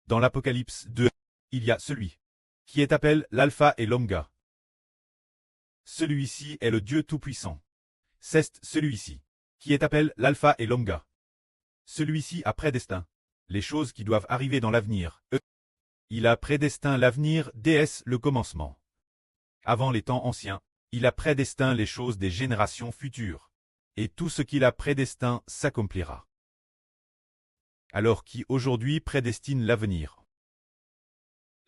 Dans l'Apocalypse 2, il y a celui qui est appelé l'Alpha et l'Oméga. Celui-ci est le Dieu Tout-Puissant. C'est celui-ci qui est appelé l'Alpha et l'Oméga. Celui-ci a prédestiné les choses qui doivent arriver dans l'avenir. Il a prédestiné l'avenir dès le commencement. Avant les temps anciens, il a prédestiné les choses des générations futures. Et tout ce qu'il a prédestiné s'accomplira. Alors qui aujourd'hui prédestine l'avenir?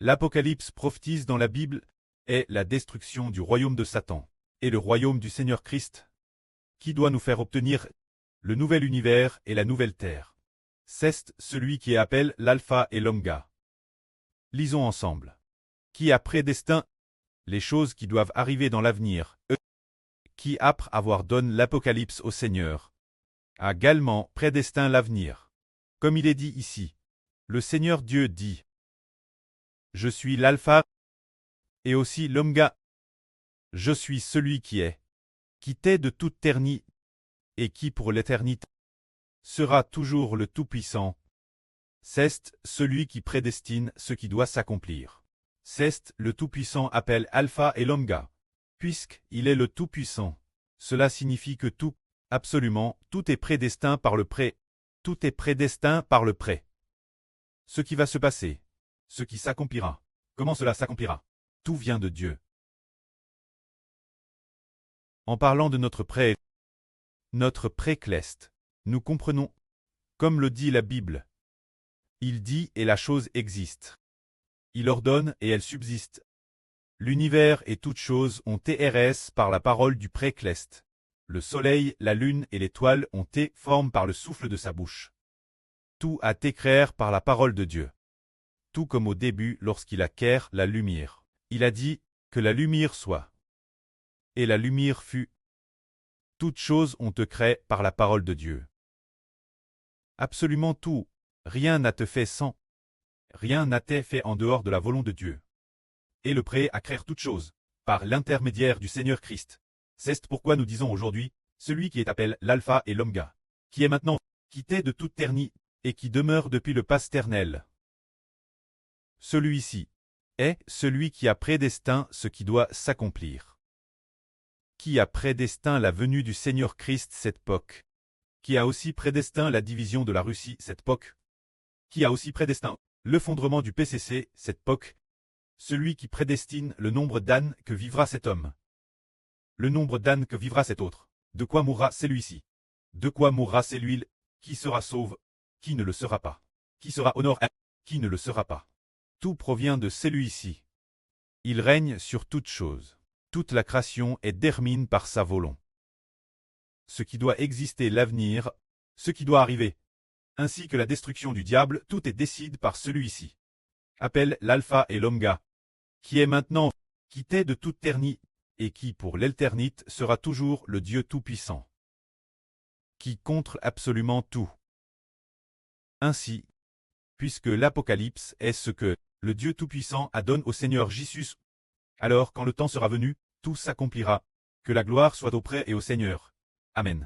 L'Apocalypse prophétise dans la Bible est la destruction du royaume de Satan et le royaume du Seigneur Christ, qui doit nous faire obtenir le nouvel univers et la nouvelle terre. C'est celui qui est appelé l'Alpha et l'Oméga. Lisons ensemble. Qui a prédestiné les choses qui doivent arriver dans l'avenir, qui après avoir donné l'Apocalypse au Seigneur, a également prédestiné l'avenir. Comme il est dit ici, le Seigneur Dieu dit: Je suis l'Alpha et aussi l'Oméga. Je suis celui qui est de toute éternité, et qui pour l'éternité sera toujours le Tout-Puissant. C'est celui qui prédestine ce qui doit s'accomplir. C'est le Tout-Puissant appelle Alpha et l'Oméga. Puisqu'il est le Tout-Puissant, cela signifie que tout, absolument, tout est prédestiné par le pré. Tout est prédestiné par le pré. Ce qui va se passer, ce qui s'accomplira, comment cela s'accomplira, tout vient de Dieu. En parlant de notre précleste, nous comprenons, comme le dit la Bible. Il dit et la chose existe. Il ordonne et elle subsiste. L'univers et toutes choses ont TRS par la parole du précleste. Le soleil, la lune et l'étoile ont été formes par le souffle de sa bouche. Tout a été créé par la parole de Dieu. Tout comme au début lorsqu'il a créé la lumière. Il a dit que la lumière soit. Et la lumière fut. Toutes choses ont été créées par la parole de Dieu. Absolument tout, rien n'a été fait sans. Rien n'a été fait en dehors de la volonté de Dieu. Et le prêt à créer toutes choses, par l'intermédiaire du Seigneur Christ. C'est pourquoi nous disons aujourd'hui, celui qui est appelé l'Alpha et l'Oméga, qui est maintenant, qui est de toute éternité, et qui demeure depuis le pas éternel. Celui-ci est celui qui a prédestiné ce qui doit s'accomplir. Qui a prédestiné la venue du Seigneur Christ cette époque. Qui a aussi prédestiné la division de la Russie cette époque. Qui a aussi prédestiné l'effondrement du PCC cette époque. Celui qui prédestine le nombre d'ânes que vivra cet homme. Le nombre d'ânes que vivra cet autre. De quoi mourra celui-ci? De quoi mourra celui qui sera sauve? Qui ne le sera pas? Qui sera honoré? Qui ne le sera pas? Tout provient de celui-ci. Il règne sur toutes choses. Toute la création est déterminée par sa volonté. Ce qui doit exister l'avenir, ce qui doit arriver, ainsi que la destruction du diable, tout est décidé par celui-ci. Appelle l'Alpha et l'Oméga, qui est maintenant, qui est de toute éternité, et qui pour l'éternité sera toujours le Dieu Tout-Puissant. Qui contre absolument tout. Ainsi, puisque l'Apocalypse est ce que le Dieu Tout-Puissant a donné au Seigneur Jésus, alors quand le temps sera venu, tout s'accomplira, que la gloire soit auprès et au Seigneur. Amen.